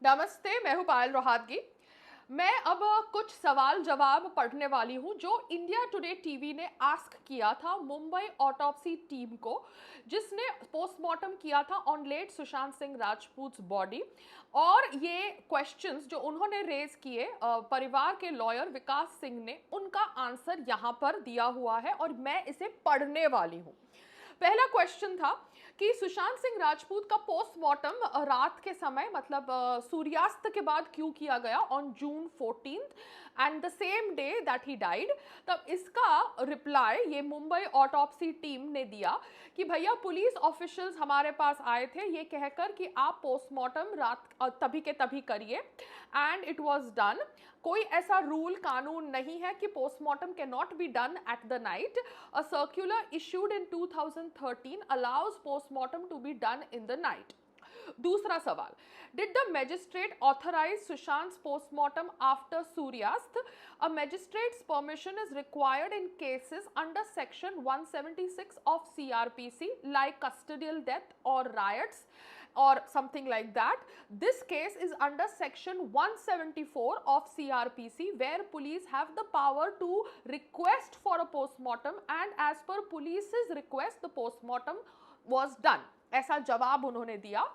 नमस्ते, मैं हूँ पायल रोहातगी। मैं अब कुछ सवाल जवाब पढ़ने वाली हूँ जो इंडिया टुडे टीवी ने आस्क किया था मुंबई ऑटोप्सी टीम को, जिसने पोस्टमार्टम किया था on late Sushant Singh Rajput body. और ये क्वेश्चंस जो उन्होंने रेज किए परिवार के लॉयर विकास सिंह ने, उनका आंसर यहाँ पर दिया हुआ है और मैं इसे पढ़ने वाली हूँ। पहला क्वेश्चन था कि सुशांत सिंह राजपूत का पोस्टमार्टम रात के समय मतलब सूर्यास्त के बाद क्यों किया गया on June 14th and the same day that he died. तब इसका रिप्लाई ये मुंबई ऑटोप्सी टीम ने दिया कि भैया पुलिस ऑफिशियल्स हमारे पास आए थे ये कहकर कि आप पोस्टमार्टम रात तभी के तभी करिए एंड इट वाज डन। कोई ऐसा रूल कानून नहीं है कि postmortem can not be done at the night. A circular issued in 2013 allows postmortem to be done in the night. दूसरा सवाल, did the magistrate authorise Sushant postmortem after सूर्यास्त? A magistrate's permission is required in cases under section 176 of CRPC like custodial death or riots or something like that. This case is under section 174 of CRPC where police have the power to request for a postmortem and as per police's request the postmortem was done. ऐसा जवाब उन्होंने दिया।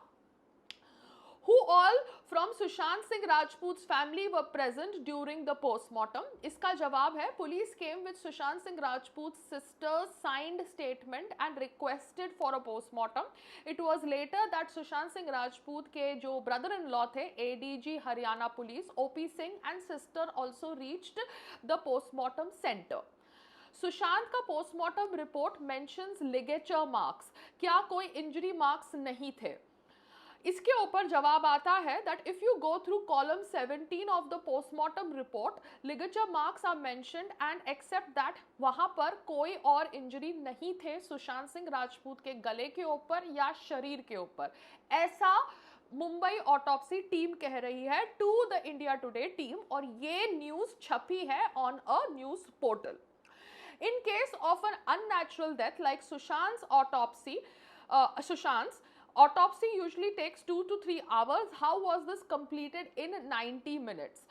Who all from Sushant Singh Rajput's family were present during the postmortem? इसका जवाब है police came with Sushant Singh Rajput's sister's signed statement and requested for a postmortem. It was later that Sushant Singh Rajput के जो brother-in-law थे ADG Haryana police OP Singh and sister also reached the postmortem center. Sushant का postmortem report mentions ligature marks. क्या कोई injury marks नहीं थे? इसके ऊपर जवाब आता है that if you go through column 17 of the postmortem report ligature marks are mentioned and except that वहां पर कोई और इंजरी नहीं थे सुशांत सिंह राजपूत के गले के ऊपर या शरीर के ऊपर। ऐसा मुंबई ऑटोप्सी टीम कह रही है to the India Today team और ये न्यूज छपी है on a news portal. In case of an unnatural death like Sushant's autopsy usually takes 2 to 3 hours. How was this completed in 90 minutes?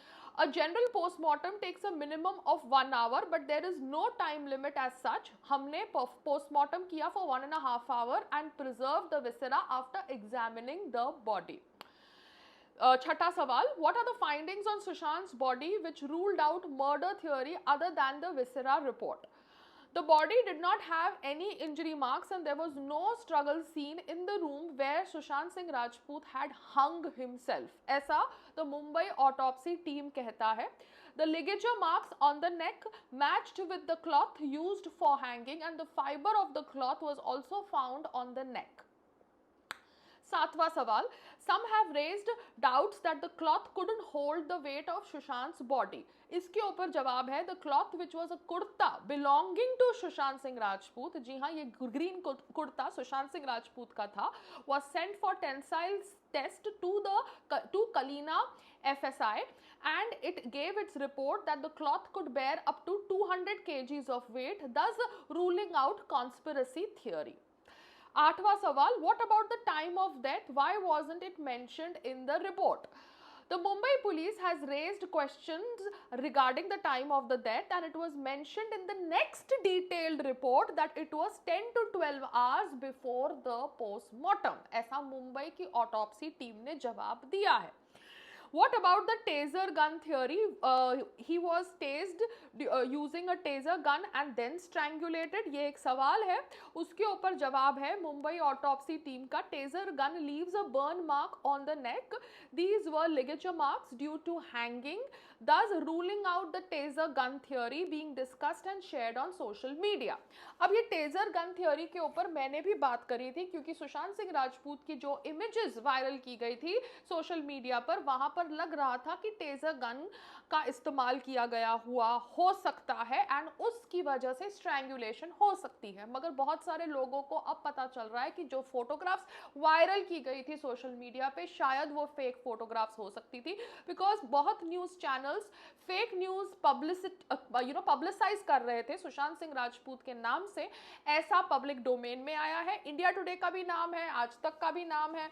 A general postmortem takes a minimum of 1 hour, but there is no time limit as such. हमने postmortem किया for 1.5 hours and preserved the viscera after examining the body. छठा सवाल, what are the findings on Sushant's body which ruled out murder theory other than the viscera report? The body did not have any injury marks and there was no struggle seen in the room where Sushant Singh Rajput had hung himself. ऐसा the Mumbai autopsy team कहता है। The ligature marks on the neck matched with the cloth used for hanging and the fiber of the cloth was also found on the neck. सातवां सवाल, some have raised doubts that the cloth couldn't hold the weight of Sushant's body. इसके ऊपर जवाब है the cloth which was a kurta belonging to Sushant Singh Rajput, जी हाँ ये green kurta Sushant Singh Rajput का था, was sent for tensile test to Kalina FSI and it gave its report that the cloth could bear up to 200 kgs of weight, thus ruling out conspiracy theory. आठवां सवाल, what about the time of death? Why wasn't it mentioned in the report? The Mumbai police has raised questions regarding the time of the death and it was mentioned in the next detailed report that it was 10 to 12 hours before the postmortem. ऐसा मुंबई की autopsy team ने जवाब दिया है। What about the taser gun theory? He was tased using a taser gun and then strangulated. ये एक सवाल है, उसके ऊपर जवाब है मुंबई ऑटोप्सी टीम का taser gun leaves a burn mark on the neck. These were ligature marks due to hanging, thus ruling out the taser gun theory being discussed and shared on social media. अब ये taser gun theory के ऊपर मैंने भी बात करी थी क्योंकि सुशांत सिंह राजपूत की जो images वायरल की गई थी सोशल मीडिया पर, वहां पर लग रहा था कि टेजर गन का इस्तेमाल किया गया हुआ हो सकता है एंड उसकी वजह से स्ट्रैंगुलेशन हो सकती है। मगर बहुत सारे लोगों को अब पता चल रहा है कि जो फोटोग्राफ्स वायरल की गई थी सोशल मीडिया पे शायद वो फेक फोटोग्राफ्स हो सकती थी, बिकॉज बहुत news channels fake news publicise कर रहे थे सुशांत सिंह राजपूत के नाम से। ऐसा पब्लिक डोमेन में आया है, इंडिया टुडे का भी नाम है, आज तक का भी नाम है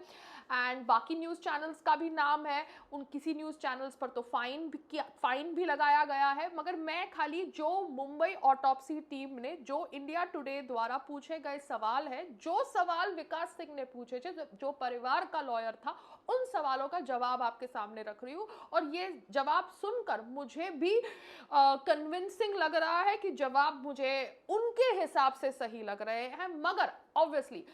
एंड बाकी न्यूज़ चैनल्स का भी नाम है, उन किसी न्यूज़ चैनल्स पर तो फाइन भी लगाया गया है। मगर मैं खाली जो मुंबई ऑटोप्सी टीम ने, जो इंडिया टुडे द्वारा पूछे गए सवाल है, जो सवाल विकास सिंह ने पूछे थे, जो परिवार का लॉयर था, उन सवालों का जवाब आपके सामने रख रही हूँ। और ये जवाब सुनकर मुझे भी कन्विंसिंग लग रहा है कि जवाब मुझे उनके हिसाब से सही लग रहे हैं। मगर ऑब्वियसली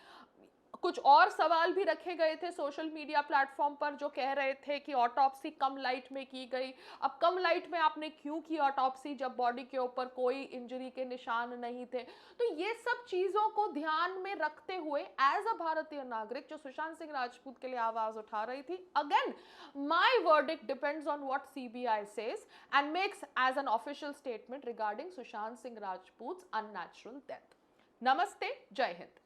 कुछ और सवाल भी रखे गए थे सोशल मीडिया प्लेटफॉर्म पर, जो कह रहे थे कि ऑटोप्सी कम लाइट में की गई। अब कम लाइट में आपने क्यों की ऑटोप्सी जब बॉडी के ऊपर कोई इंजरी के निशान नहीं थे? तो ये सब चीजों को ध्यान में रखते हुए एज अ भारतीय नागरिक जो सुशांत सिंह राजपूत के लिए आवाज उठा रही थी, again my verdict depends on what CBI says and makes as an official statement regarding Sushant Singh Rajput unnatural death. नमस्ते, जय हिंद।